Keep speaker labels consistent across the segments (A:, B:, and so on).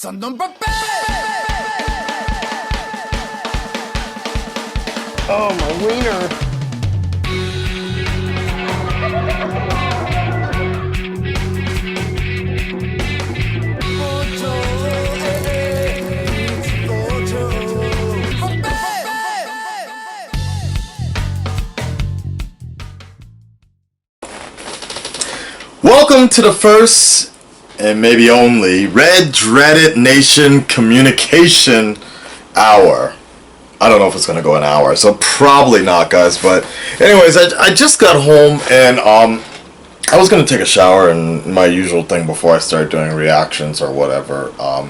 A: Son d'un papel!
B: Oh, my wiener.
C: Welcome to the first, and maybe only, Red Dreaded Nation Communication Hour. I don't know if it's going to go an hour, so probably not, guys. But anyways, I just got home, and I was going to take a shower and my usual thing before I start doing reactions or whatever. I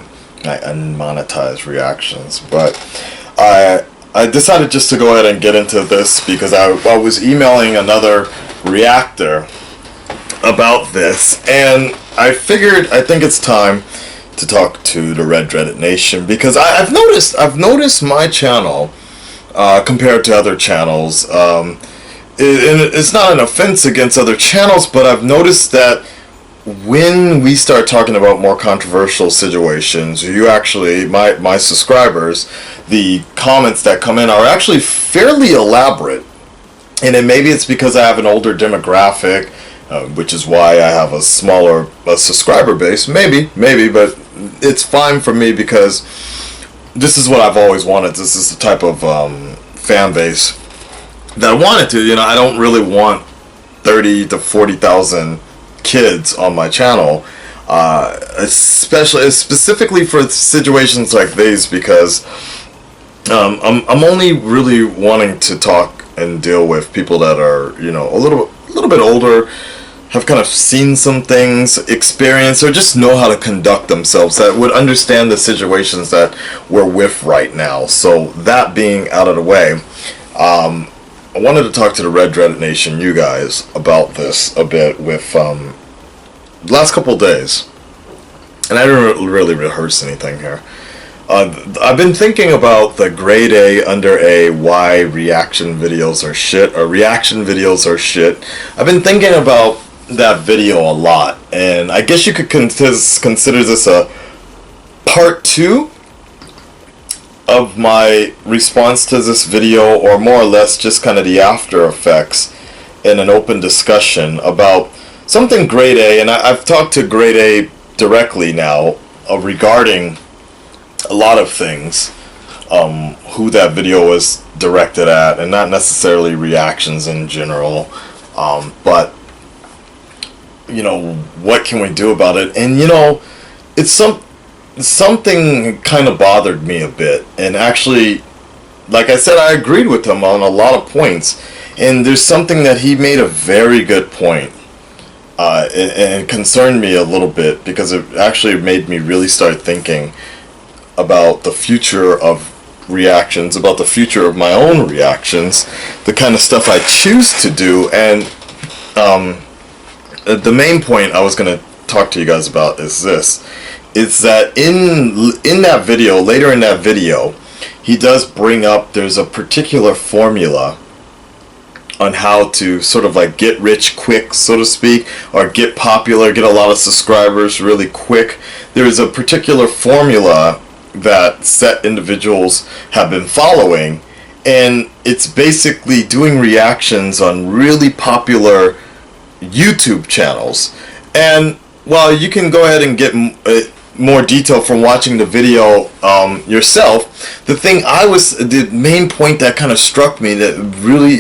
C: unmonetize reactions, but I decided just to go ahead and get into this because I was emailing another reactor about this, and I figured I think it's time to talk to the Red Dreaded Nation because I've noticed my channel compared to other channels. It's not an offense against other channels, but I've noticed that when we start talking about more controversial situations, you actually, my subscribers, the comments that come in are actually fairly elaborate, and then maybe it's because I have an older demographic. Which is why I have a smaller subscriber base. Maybe, but it's fine for me because this is what I've always wanted. This is the type of fan base that I wanted to. You know, I don't really want 30 to 40,000 kids on my channel, specifically for situations like these because I'm only really wanting to talk and deal with people that are, you know, a little bit older, have kind of seen some things, experienced, or just know how to conduct themselves, that would understand the situations that we're with right now. So that being out of the way, I wanted to talk to the Red Dreaded Nation, you guys, about this a bit with the last couple of days. And I didn't really rehearse anything here. I've been thinking about the grade A, under A, why reaction videos are shit, or reaction videos are shit. I've been thinking about that video a lot, and I guess you could consider this a part 2 of my response to this video, or more or less just kind of the after effects in an open discussion about something grade A, and I've talked to grade A directly now regarding a lot of things, who that video was directed at, and not necessarily reactions in general, but you know, what can we do about it? And you know, it's something kind of bothered me a bit, and actually, like I said, I agreed with him on a lot of points, and there's something that he made a very good point, and concerned me a little bit because it actually made me really start thinking about the future of reactions, about the future of my own reactions, the kind of stuff I choose to do. And the main point I was going to talk to you guys about is this. It's that in that video, later in that video, he does bring up there's a particular formula on how to sort of like get rich quick, so to speak, or get popular, get a lot of subscribers really quick. There is a particular formula that set individuals have been following, and it's basically doing reactions on really popular YouTube channels. And while you can go ahead and get more detail from watching the video yourself, the main point that kind of struck me that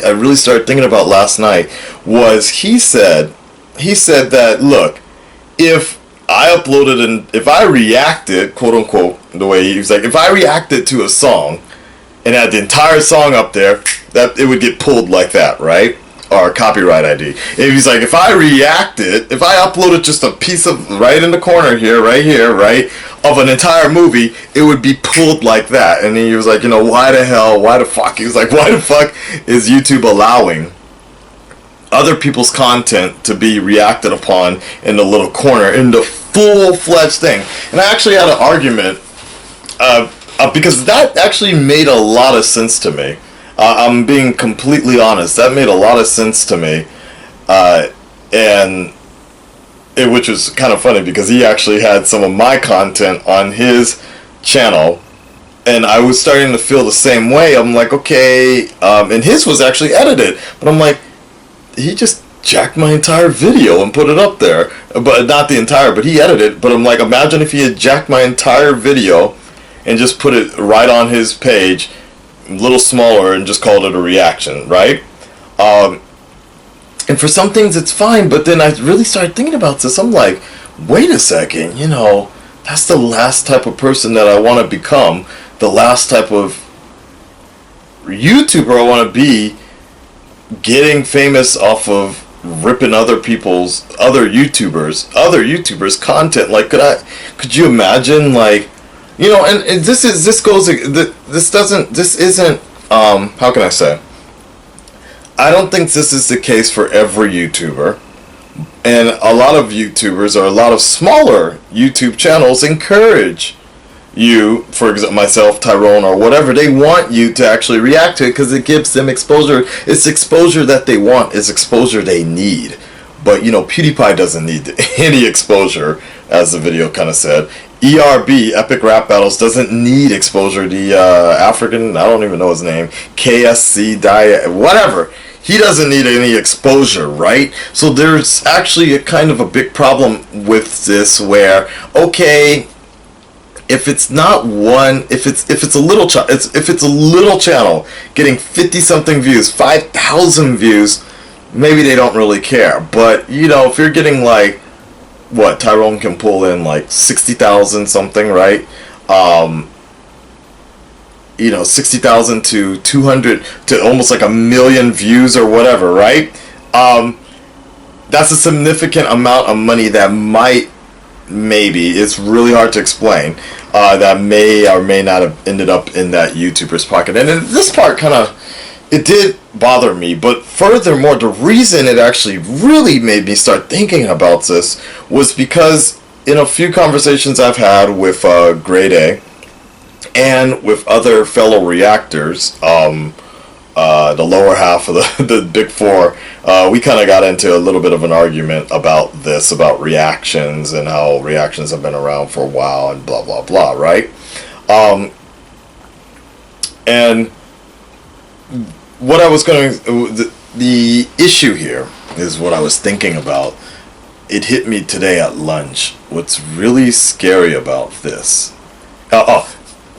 C: I really started thinking about last night was he said that, look, if I uploaded and if I reacted, quote unquote, the way he was like, if I reacted to a song and had the entire song up there, that it would get pulled like that, right? Or copyright ID. And he's like, if I uploaded just a piece of right in the corner here, right, of an entire movie, it would be pulled like that. And he was like, you know, why the fuck? He was like, why the fuck is YouTube allowing other people's content to be reacted upon in the little corner, in the full-fledged thing? And I actually had an argument because that actually made a lot of sense to me. I'm being completely honest. That made a lot of sense to me, and which was kind of funny because he actually had some of my content on his channel, and I was starting to feel the same way. I'm like, okay, and his was actually edited, but I'm like, he just jacked my entire video and put it up there, but not the entire, but he edited it. But I'm like, imagine if he had jacked my entire video and just put it right on his page, a little smaller, and just called it a reaction, right? And for some things it's fine, but then I really started thinking about this. I'm like, wait a second, you know, that's the last type of person that I want to become, the last type of YouTuber I want to be, getting famous off of ripping other YouTubers content. Like, could you imagine, like, you know, and this isn't how can I say, I don't think this is the case for every YouTuber, and a lot of YouTubers or a lot of smaller YouTube channels encourage you, for example, myself, Tyrone, or whatever, they want you to actually react to it because it gives them exposure. It's exposure that they want. It's exposure they need. But, you know, PewDiePie doesn't need any exposure, as the video kind of said. ERB, Epic Rap Battles, doesn't need exposure. The African, I don't even know his name, KSC, whatever. He doesn't need any exposure, right? So there's actually a kind of a big problem with this where, okay, if it's not one, if it's a little channel getting 50-something views, 5,000 views, maybe they don't really care. But, you know, if you're getting like, what, Tyrone can pull in like 60,000 something, right? You know, 60,000 to 200 to almost like 1 million views or whatever, right? That's a significant amount of money that maybe, it's really hard to explain, that may or may not have ended up in that YouTuber's pocket. And then this part kind of, it did bother me, but furthermore, the reason it actually really made me start thinking about this was because in a few conversations I've had with Grade A and with other fellow reactors, the lower half of the big four, we kind of got into a little bit of an argument about this, about reactions and how reactions have been around for a while and blah blah blah, right? And what I was going to, the issue here is what I was thinking about. It hit me today at lunch. What's really scary about this?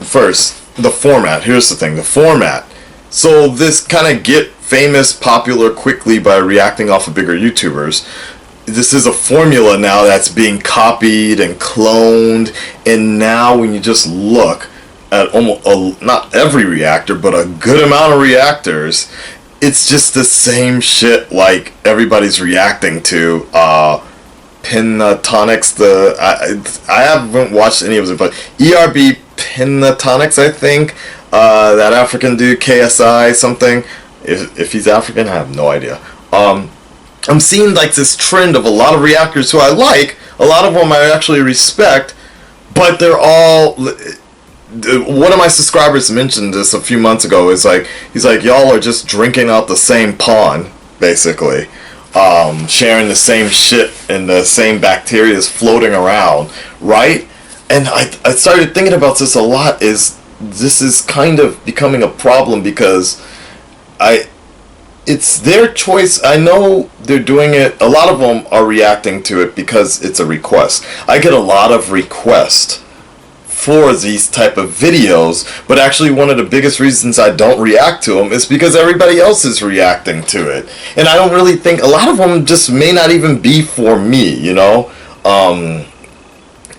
C: First, the format. Here's the thing, the format. So this kind of get famous, popular quickly by reacting off of bigger YouTubers. This is a formula now that's being copied and cloned, and now when you just look at almost not every reactor, but a good amount of reactors, it's just the same shit like everybody's reacting to. Pentatonics, I haven't watched any of it, but ERB Pentatonics, I think, that African dude, KSI something, if he's African, I have no idea. I'm seeing like this trend of a lot of reactors who I like, a lot of them I actually respect, but they're all, one of my subscribers mentioned this a few months ago, is like, he's like, y'all are just drinking out the same pond, basically. Sharing the same shit and the same bacteria is floating around, right? And I started thinking about this a lot. This is kind of becoming a problem because it's their choice. I know they're doing it. A lot of them are reacting to it because it's a request. I get a lot of requests for these type of videos, but actually one of the biggest reasons I don't react to them is because everybody else is reacting to it, and I don't really think, a lot of them just may not even be for me, you know. A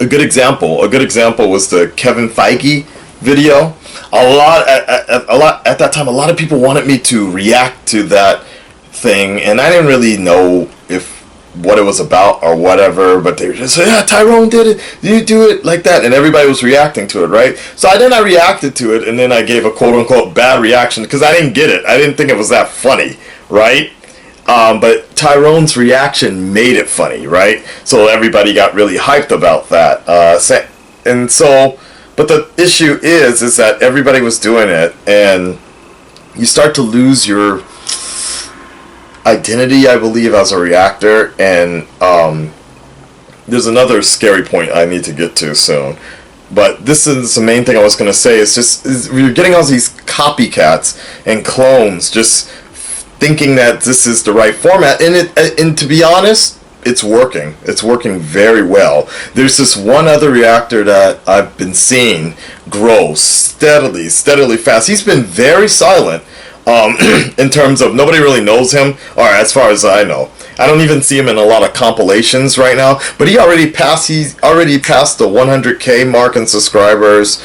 C: good example was the Kevin Feige video. A lot at that time, a lot of people wanted me to react to that thing, and I didn't really know what it was about or whatever, but they were just saying, yeah, Tyrone did it, you do it like that, and everybody was reacting to it, right? So I reacted to it, and then I gave a quote-unquote bad reaction because I didn't get it. I didn't think it was that funny, right? But Tyrone's reaction made it funny, right? So everybody got really hyped about that. And so, but the issue is that everybody was doing it, and you start to lose your identity, I believe, as a reactor, and there's another scary point I need to get to soon. But this is the main thing I was going to say. You're getting all these copycats and clones just thinking that this is the right format. And to be honest, it's working. It's working very well. There's this one other reactor that I've been seeing grow steadily fast. He's been very silent in terms of nobody really knows him, or as far as I know. I don't even see him in a lot of compilations right now, but he's already passed the 100K mark in subscribers.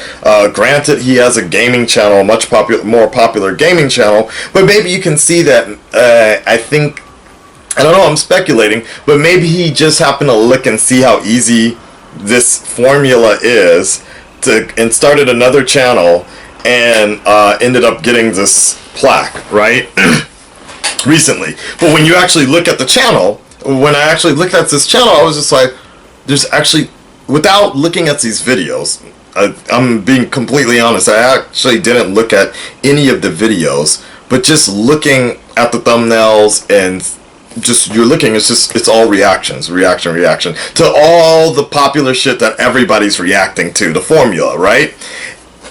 C: Granted, he has a gaming channel, a much more popular gaming channel, but maybe you can see that, I don't know, I'm speculating, but maybe he just happened to look and see how easy this formula is, and started another channel, and ended up getting this plaque, right? Recently. But when you actually look at the channel, when I actually looked at this channel, I was just like, there's actually, without looking at these videos, I'm being completely honest, I actually didn't look at any of the videos, but just looking at the thumbnails and just, you're looking, it's all reactions, reaction to all the popular shit that everybody's reacting to, the formula, right?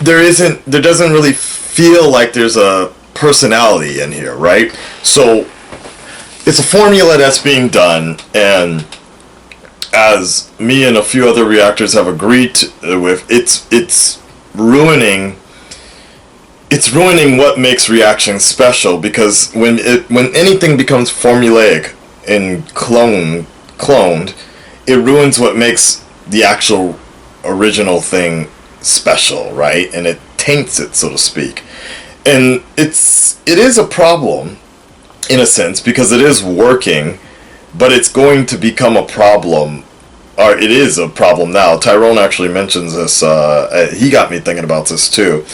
C: There doesn't really feel like there's a personality in here, right? So it's a formula that's being done, and as me and a few other reactors have agreed with, it's ruining what makes reaction special, because when anything becomes formulaic and cloned, it ruins what makes the actual original thing special, right? And it taints it, so to speak. And it is a problem, in a sense, because it is working, but it's going to become a problem, or it is a problem now. Tyrone actually mentions this, he got me thinking about this too,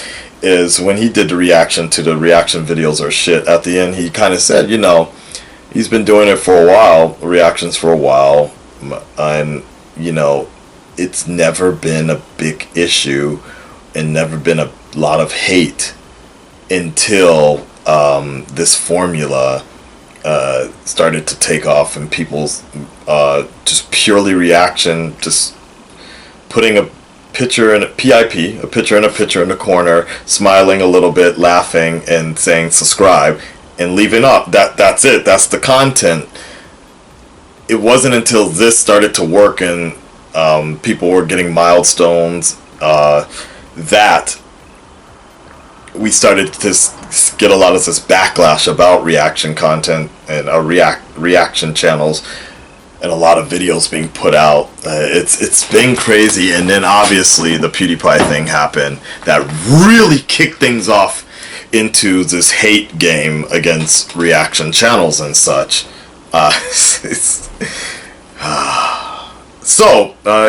C: is when he did the reaction to the reaction videos or shit, at the end he kind of said, you know, he's been doing it for a while, reactions for a while, and, you know, it's never been a big issue, and never been a lot of hate, until this formula started to take off, and people's just purely reaction, just putting a picture in a PIP, a picture in the corner, smiling a little bit, laughing, and saying subscribe, and leaving up. That's it. That's the content. It wasn't until this started to work and people were getting milestones that we started to get a lot of this backlash about reaction content and reaction channels, and a lot of videos being put out. It's been crazy, and then obviously the PewDiePie thing happened that really kicked things off into this hate game against reaction channels and such.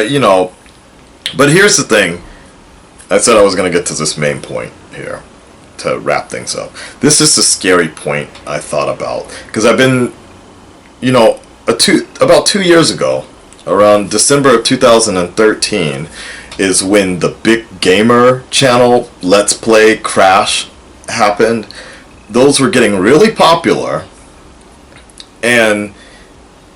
C: You know, but here's the thing. I said I was going to get to this main point here to wrap things up. This is the scary point I thought about, because I've been, you know, about 2 years ago, around December of 2013, is when the big gamer channel Let's Play crash happened. Those were getting really popular, and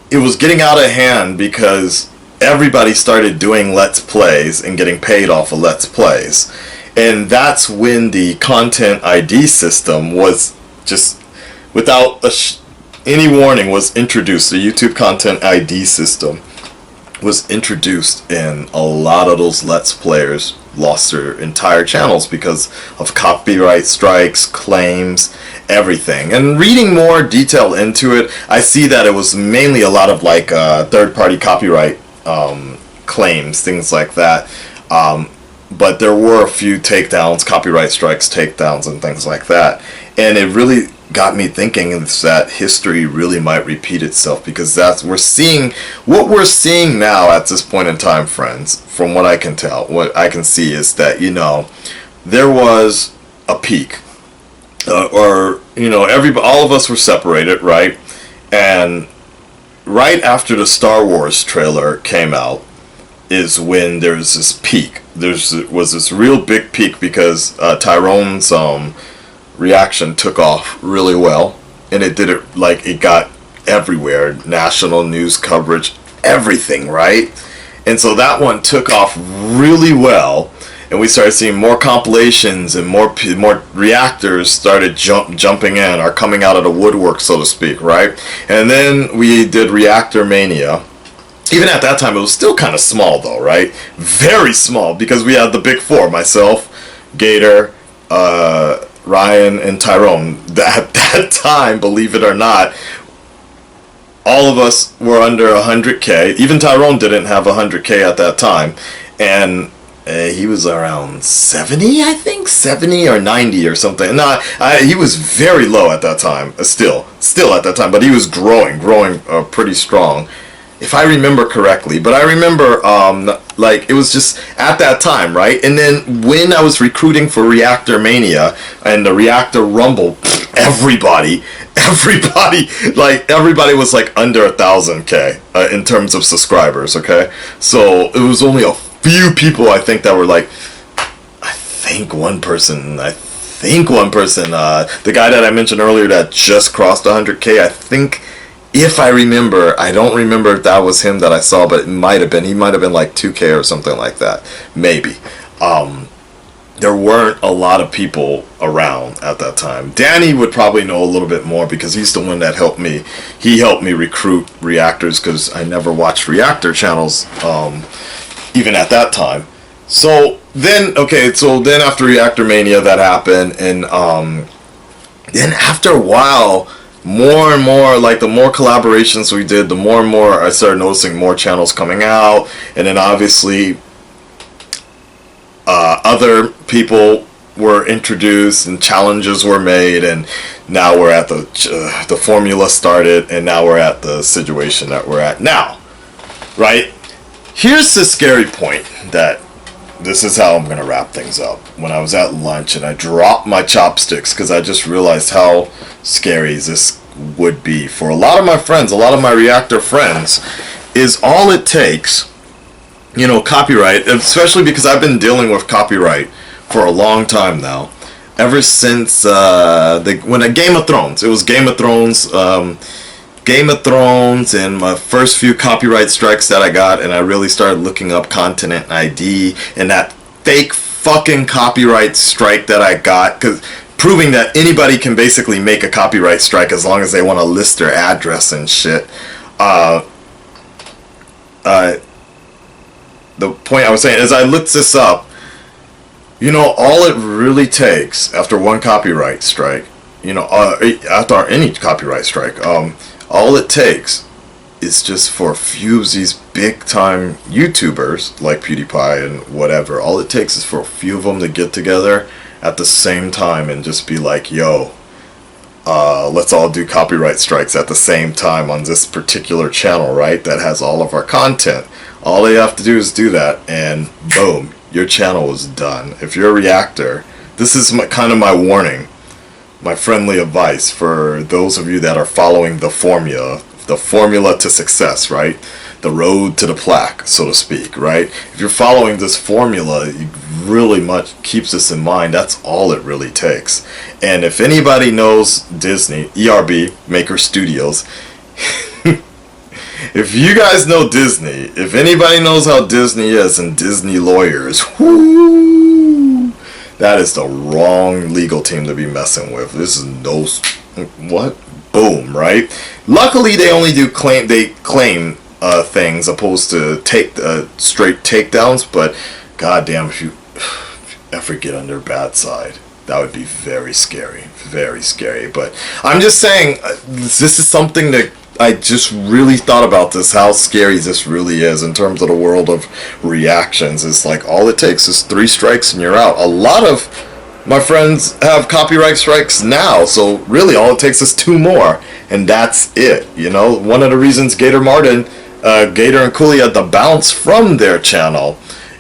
C: it was getting out of hand because everybody started doing Let's Plays and getting paid off of Let's Plays. And that's when the content ID system was just, without any warning, was introduced. The YouTube content ID system was introduced, and a lot of those Let's Players lost their entire channels because of copyright strikes, claims, everything. And reading more detail into it, I see that it was mainly a lot of like third-party copyright claims, things like that. But there were a few takedowns, copyright strikes, takedowns, and things like that. And it really got me thinking that history really might repeat itself, because what we're seeing now at this point in time, friends, from what I can tell, what I can see is that, you know, there was a peak, or, you know, all of us were separated, right? And right after the Star Wars trailer came out is when there's this peak. Was this real big peak, because Tyrone's reaction took off really well, and it got everywhere, national news coverage, everything, right? And so that one took off really well, and we started seeing more compilations, and more reactors started jumping in, or coming out of the woodwork, so to speak, right? And then we did Reactor Mania. Even at that time, it was still kind of small, though, right? Very small, because we had the big four: myself, Gator, Ryan, and Tyrone. At that time, believe it or not, all of us were under 100K. Even Tyrone didn't have 100K at that time. And he was around 70, I think? 70 or 90 or something. No, he was very low at that time. Still at that time. But he was growing pretty strong, if I remember correctly. But I remember, like, it was just at that time, right? And then when I was recruiting for Reactor Mania and the Reactor Rumble, everybody was like under 1,000K in terms of subscribers, okay? So it was only a few people, I think, that were like, I think one person, the guy that I mentioned earlier that just crossed 100K, I think, if I remember, I don't remember if that was him that I saw, but it might have been. He might have been like 2K or something like that. Maybe. There weren't a lot of people around at that time. Danny would probably know a little bit more because he's the one that helped me. He helped me recruit Reactors because I never watched Reactor channels even at that time. So then after Reactor Mania that happened, and then after a while, more and more, like, the more collaborations we did, the more and more I started noticing more channels coming out, and then obviously other people were introduced and challenges were made, and now we're at the formula started, and now we're at the situation that we're at now, right? Here's the scary point, that this is how I'm going to wrap things up. When I was at lunch and I dropped my chopsticks because I just realized how scary this would be for a lot of my friends, a lot of my Reactor friends, is all it takes, copyright, especially because I've been dealing with copyright for a long time now. Ever since when Game of Thrones, it was Game of Thrones, and my first few copyright strikes that I got, and I really started looking up Continent ID, and that fake fucking copyright strike that I got, because proving that anybody can basically make a copyright strike as long as they want to list their address and shit. The point I was saying is, I looked this up. All it really takes after one copyright strike, after any copyright strike, all it takes is just for a few of these big time YouTubers like PewDiePie and whatever. All it takes is for a few of them to get together at the same time and just be like, yo, let's all do copyright strikes at the same time on this particular channel, right? That has all of our content. All they have to do is do that, and boom, your channel is done. If you're a Reactor, this is kind of my warning, my friendly advice for those of you that are following the formula to success, right? The road to the plaque, so to speak, right? If you're following this formula, you really much keeps this in mind. That's all it really takes. And if anybody knows Disney, ERB, Maker Studios, if you guys know Disney, if anybody knows how Disney is and Disney lawyers, whoo, that is the wrong legal team to be messing with. This is no, what? Boom, right? Luckily, they only do claim things opposed to straight takedowns. But goddamn, if you ever get on their bad side, that would be very scary, very scary. But I'm just saying, this is something that I just really thought about this, how scary this really is in terms of the world of reactions. It's like all it takes is 3 strikes and you're out. A lot of my friends have copyright strikes now, so really all it takes is 2 more, and that's it. One of the reasons Gator and Cooley had to bounce from their channel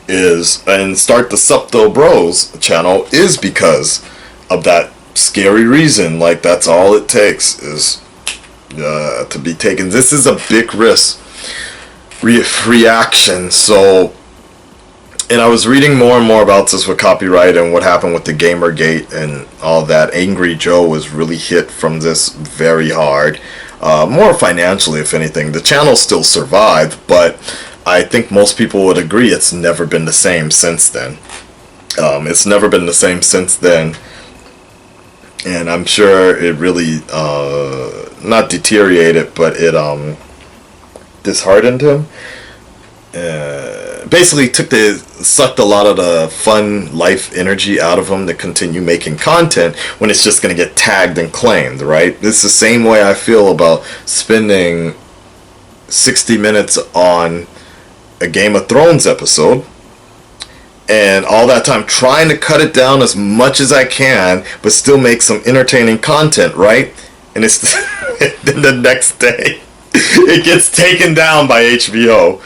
C: and start the Subto Bros channel is because of that scary reason. Like, that's all it takes is to be taken. This is a big risk reaction. So, and I was reading more and more about this with copyright and what happened with the Gamergate and all that. Angry Joe was really hit from this very hard, more financially if anything. The channel still survived, but I think most people would agree it's never been the same since then. It's never been the same since then. And I'm sure it really, not deteriorated, but it disheartened him. Basically sucked a lot of the fun life energy out of him to continue making content when it's just going to get tagged and claimed, right? It's the same way I feel about spending 60 minutes on a Game of Thrones episode and all that time trying to cut it down as much as I can but still make some entertaining content, right? And it's then the next day it gets taken down by HBO.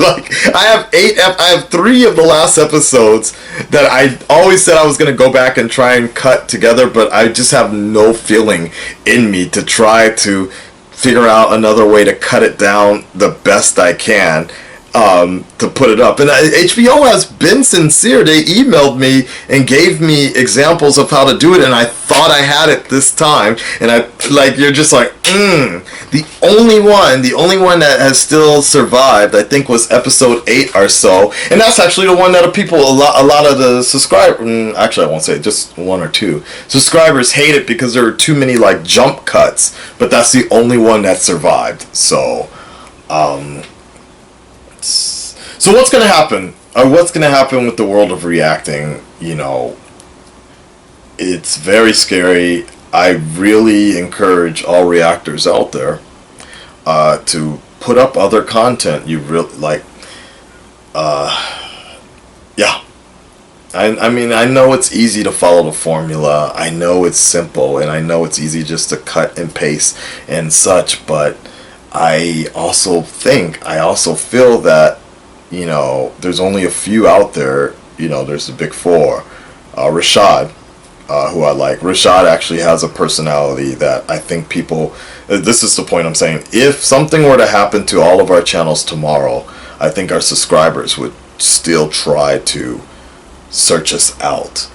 C: Like I have 3 of the last episodes that I always said I was going to go back and try and cut together, but I just have no feeling in me to try to figure out another way to cut it down the best I can, to put it up. And HBO has been sincere. They emailed me and gave me examples of how to do it, and I thought I had it this time. And you're just like, the only one that has still survived, I think, was episode 8 or so, and that's actually the one that a lot of the subscribers, actually I won't say, just 1 or 2 subscribers hate it because there are too many like jump cuts, but that's the only one that survived. So what's going to happen? What's going to happen with the world of reacting? You know, it's very scary. I really encourage all reactors out there to put up other content you really like. Yeah. I mean, I know it's easy to follow the formula. I know it's simple, and I know it's easy just to cut and paste and such, but I also feel that, you know, there's only a few out there. You know, there's the big 4. Rashad, who I like. Rashad actually has a personality that I think people, this is the point I'm saying, if something were to happen to all of our channels tomorrow, I think our subscribers would still try to search us out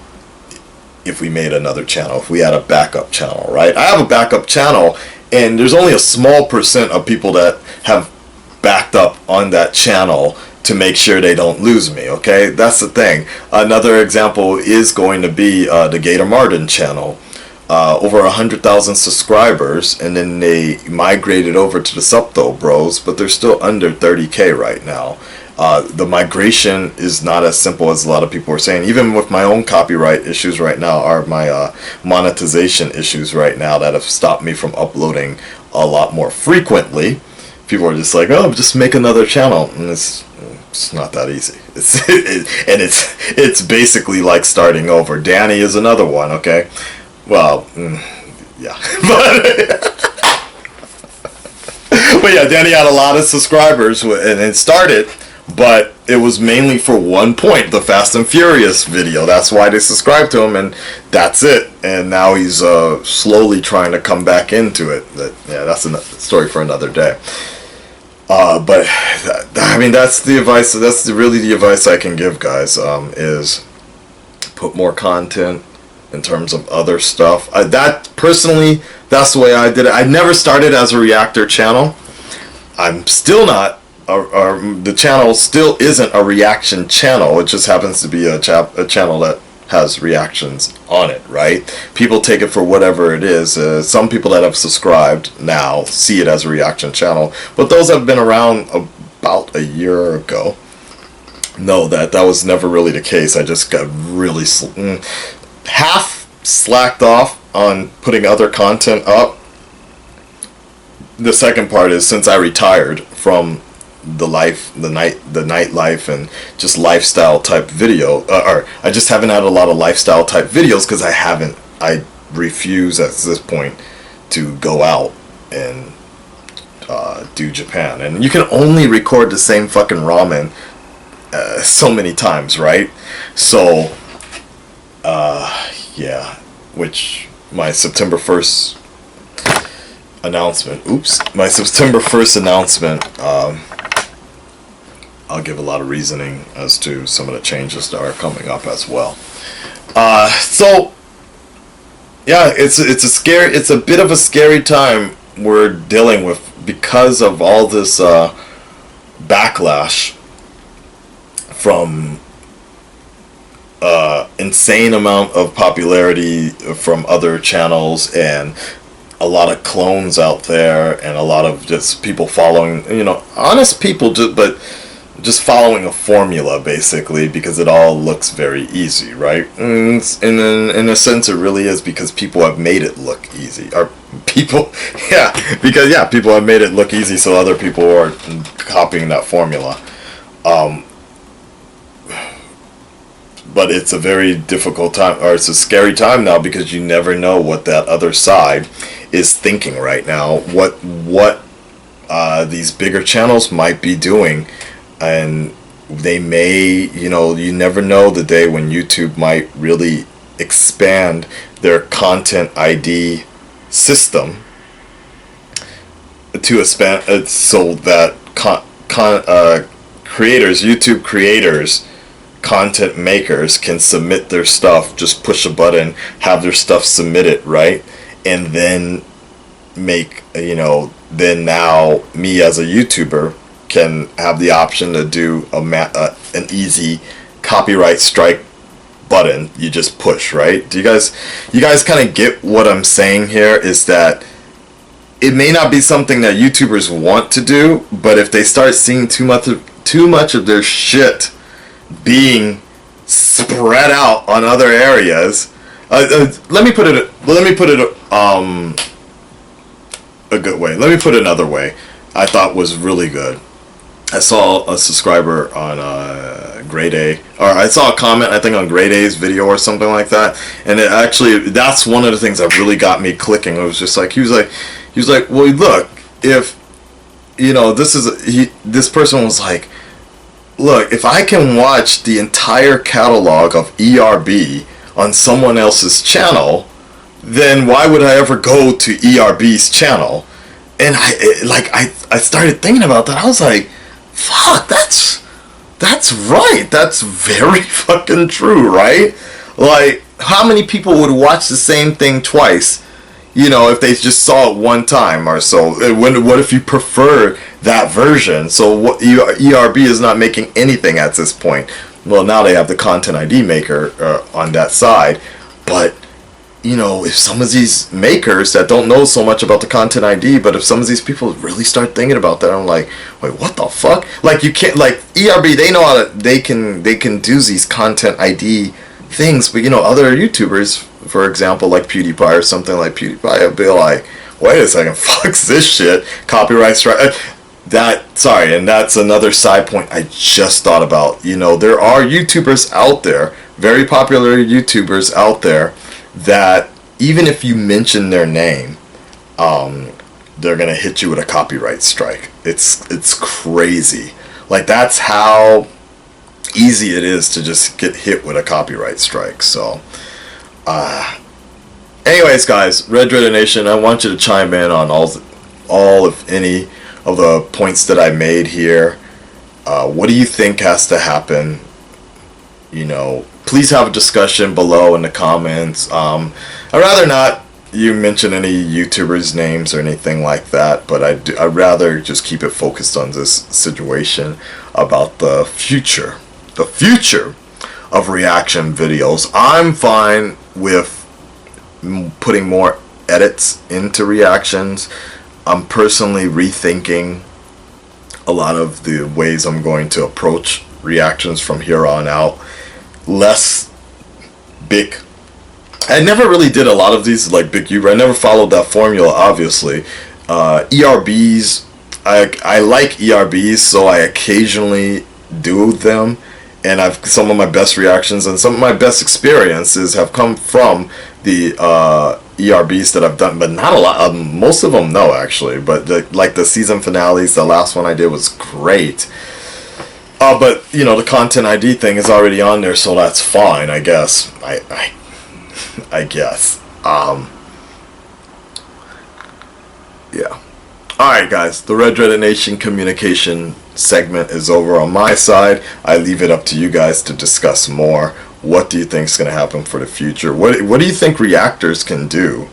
C: if we made another channel, if we had a backup channel, right? I have a backup channel, and there's only a small percent of people that have backed up on that channel to make sure they don't lose me, okay? That's the thing. Another example is going to be the Gator Martin channel. Over 100,000 subscribers, and then they migrated over to the Subtho Bros, but they're still under 30K right now. The migration is not as simple as a lot of people are saying. Even with my own copyright issues right now, or my monetization issues right now that have stopped me from uploading a lot more frequently, people are just like, oh, just make another channel, and it's not that easy. It's basically like starting over. Danny is another one, okay? Well, yeah. But yeah, Danny had a lot of subscribers and it started, but it was mainly for one point, the Fast and Furious video. That's why they subscribed to him, and that's it. And now he's slowly trying to come back into it. Yeah, that's a story for another day. But I mean, that's the advice. That's really the advice I can give, guys. Is put more content in terms of other stuff. That personally, that's the way I did it. I never started as a reactor channel. I'm still not. The channel still isn't a reaction channel. It just happens to be a channel that has reactions on it, right? People take it for whatever it is. Some people that have subscribed now see it as a reaction channel, but those have been around about a year ago know that was never really the case. I just got really half slacked off on putting other content up. The second part is, since I retired from the nightlife and just lifestyle type video, or I just haven't had a lot of lifestyle type videos because I refuse at this point to go out and do Japan, and you can only record the same fucking ramen so many times, right? So yeah, which my September 1st announcement, I'll give a lot of reasoning as to some of the changes that are coming up as well. So yeah, it's a bit of a scary time we're dealing with because of all this backlash from insane amount of popularity from other channels, and a lot of clones out there, and a lot of just people following, honest people, just following a formula, basically, because it all looks very easy, right? And in a sense, it really is, because people have made it look easy. Or people, because people have made it look easy, so other people are copying that formula. But it's a very difficult time, or it's a scary time now, because you never know what that other side is thinking right now. What these bigger channels might be doing, and they may, you never know the day when YouTube might really expand their content ID system to expand, so that creators, YouTube creators, content makers can submit their stuff, just push a button, have their stuff submitted, right? And then make, then now me as a YouTuber can have the option to do an easy copyright strike button. You just push, right? Do you guys kind of get what I'm saying here? Is that it may not be something that YouTubers want to do, but if they start seeing too much of their shit being spread out on other areas, let me put it a good way. Let me put it another way. I thought was really good. I saw a subscriber on Grade A, or I saw a comment, I think, on Grade A's video or something like that, and it actually, that's one of the things that really got me clicking. It was just like, he was like, well, look, if this person was like, look, if I can watch the entire catalog of ERB on someone else's channel, then why would I ever go to ERB's channel? And I started thinking about that. I was like, fuck, that's right. That's very fucking true, right? Like, how many people would watch the same thing twice, if they just saw it one time or so? What if you prefer that version? So what, ERB is not making anything at this point. Well, now they have the content ID maker on that side, but if some of these makers that don't know so much about the content ID, but if some of these people really start thinking about that, I'm like, wait, what the fuck? Like, you can't, like, ERB, they know how to, they can do these content ID things, but other YouTubers, for example, like PewDiePie or something like PewDiePie, will be like, wait a second, fuck's this shit, copyright strike. And that's another side point I just thought about. There are YouTubers out there, very popular YouTubers out there, that even if you mention their name, they're gonna hit you with a copyright strike. It's crazy. Like, that's how easy it is to just get hit with a copyright strike. So anyways, guys, Red Dreaded Nation, I want you to chime in on all if any of the points that I made here. What do you think has to happen? Please have a discussion below in the comments. I'd rather not you mention any YouTubers' names or anything like that, but I'd rather just keep it focused on this situation about the future of reaction videos. I'm fine with putting more edits into reactions. I'm personally rethinking a lot of the ways I'm going to approach reactions from here on out. Less big. I never really did a lot of these like big YouTubers. I never followed that formula, obviously. ERBs, I like ERBs, so I occasionally do them, and some of my best reactions and some of my best experiences have come from the ERBs that I've done, but not a lot. Most of them, no, actually. But the season finales, the last one I did was great. But the content ID thing is already on there, so that's fine, I guess. I guess. Yeah. Alright, guys, the Red Dreaded Nation communication segment is over on my side. I leave it up to you guys to discuss more. What do you think is going to happen for the future? What do you think Reactors can do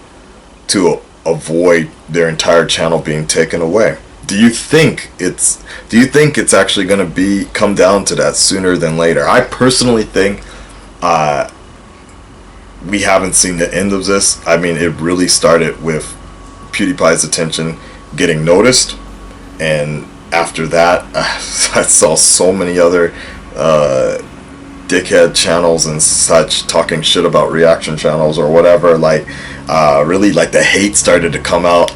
C: to avoid their entire channel being taken away? do you think it's actually going to come down to that sooner than later? I personally think we haven't seen the end of this. I mean, it really started with PewDiePie's attention getting noticed, and after that, I saw so many other dickhead channels and such talking shit about reaction channels or whatever. Like, really, like the hate started to come out,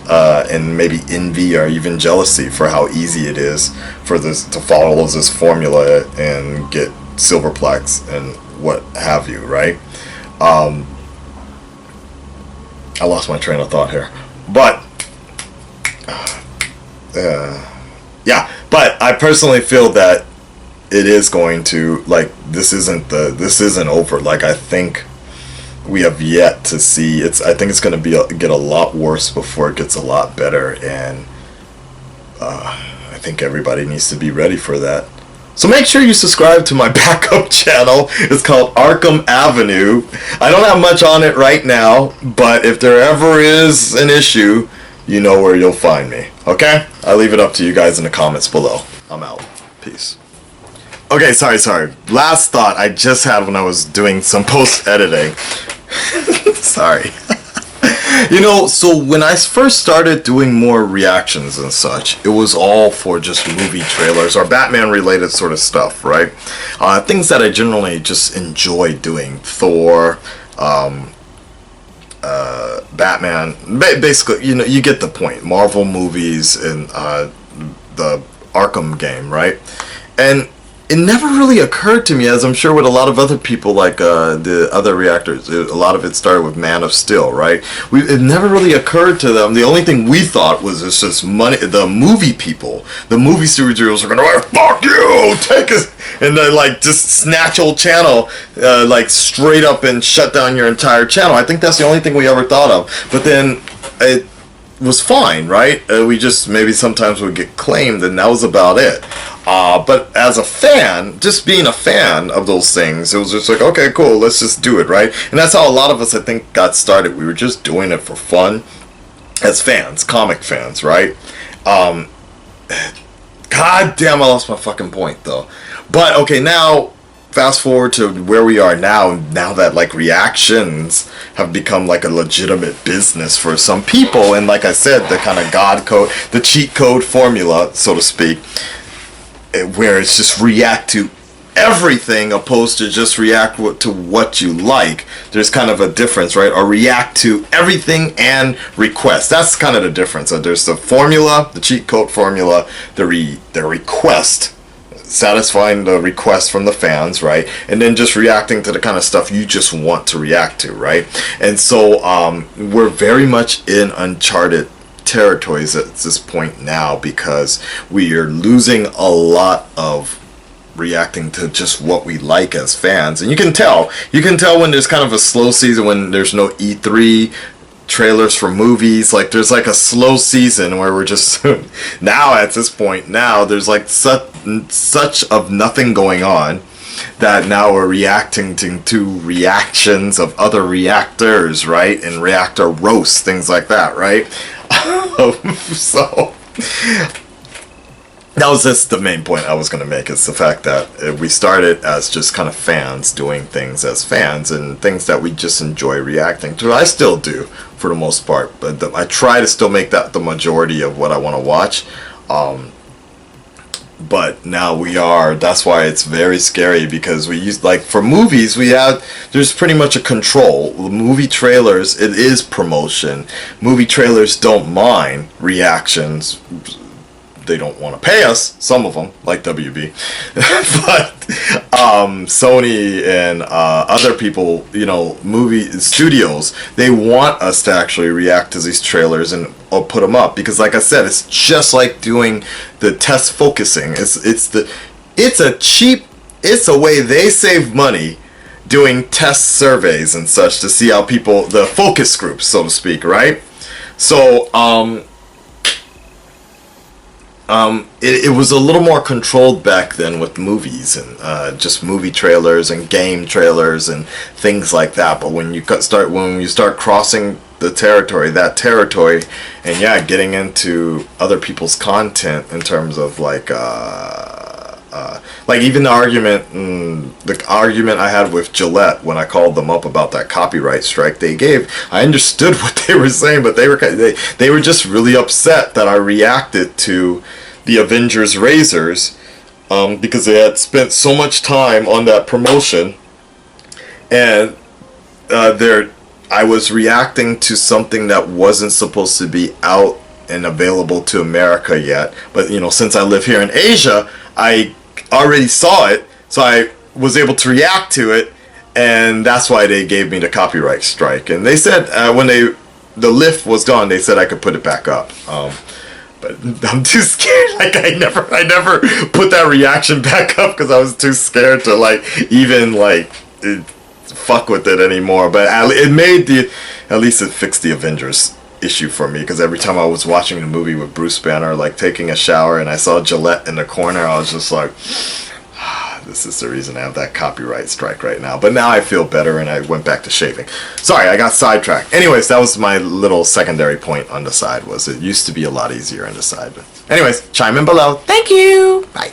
C: and maybe envy or even jealousy for how easy it is for this to follow this formula and get silver plaques and what have you, right? I lost my train of thought here, but yeah. But I personally feel that it is going to, like, this isn't over. Like, I think we have yet to see. I think it's going to get a lot worse before it gets a lot better, and I think everybody needs to be ready for that. So make sure you subscribe to my backup channel. It's called Arkham Avenue. I don't have much on it right now, but if there ever is an issue, you know where you'll find me. Okay? I leave it up to you guys in the comments below. I'm out. Peace. Okay, sorry. Last thought I just had when I was doing some post-editing. Sorry. You know, so when I first started doing more reactions and such, it was all for just movie trailers or Batman-related sort of stuff, right? Things that I generally just enjoy doing. Thor, Batman, basically, you know, you get the point. Marvel movies and the Arkham game, right? And it never really occurred to me, as I'm sure with a lot of other people, like the other reactors, a lot of it started with Man of Steel, right? It never really occurred to them. The only thing we thought was it's just money. The movie people, the movie studios are going to, fuck you, take it, and they like just snatch whole channel, like straight up and shut down your entire channel. I think that's the only thing we ever thought of. But then it was fine, right? We just maybe sometimes would get claimed, and that was about it. But as a fan, just being a fan of those things, it was just like, okay, cool, let's just do it, right? And that's how a lot of us, I think, got started. We were just doing it for fun as fans, comic fans, right? God damn, I lost my fucking point, though. But, okay, now, fast forward to where we are now that, like, reactions have become, like, a legitimate business for some people, and like I said, the kind of God code, the cheat code formula, so to speak, where it's just react to everything opposed to just react to what you like. There's kind of a difference, right? Or react to everything and request. That's kind of the difference. There's the formula, the cheat code formula, the request, satisfying the request from the fans, right? And then just reacting to the kind of stuff you just want to react to, right? And so we're very much in uncharted territories at this point now, because we are losing a lot of reacting to just what we like as fans. And you can tell when there's kind of a slow season, when there's no E3 trailers for movies. Like, there's like a slow season where we're just now at this point, now there's like such of nothing going on, that now we're reacting to reactions of other reactors, right? And reactor roasts, things like that, right? So that was just the main point I was going to make, is the fact that we started as just kind of fans doing things as fans, and things that we just enjoy reacting to. I still do, for the most part, but I try to still make that the majority of what I want to watch. But now that's why it's very scary, because we use, like, for movies, there's pretty much a control. Movie trailers, it is promotion. Movie trailers don't mind reactions. They don't want to pay us, some of them, like WB. But Sony and other people, you know, movie studios, they want us to actually react to these trailers and put them up, because, like I said, it's just like doing the test focusing. It's a way they save money doing test surveys and such to see how people, the focus groups, so to speak, right? So it was a little more controlled back then with movies and just movie trailers and game trailers and things like that. But when you start crossing the territory, that territory, and yeah, getting into other people's content in terms of like even the argument I had with Gillette when I called them up about that copyright strike they gave. I understood what they were saying, but they were just really upset that I reacted to the Avengers Razors because they had spent so much time on that promotion, and I was reacting to something that wasn't supposed to be out and available to America yet. But you know, since I live here in Asia, I already saw it, so I was able to react to it, and that's why they gave me the copyright strike. And they said when the lift was gone, they said I could put it back up. But I'm too scared. Like I never put that reaction back up because I was too scared to even fuck with it anymore. But it made at least it fixed the Avengers issue for me, because every time I was watching the movie with Bruce Banner, like taking a shower, and I saw Gillette in the corner, I was just like, this is the reason I have that copyright strike right now. But now I feel better, and I went back to shaving. Sorry, I got sidetracked. Anyways, that was my little secondary point on the side, was it used to be a lot easier on the side. But anyways, chime in below. Thank you. Bye.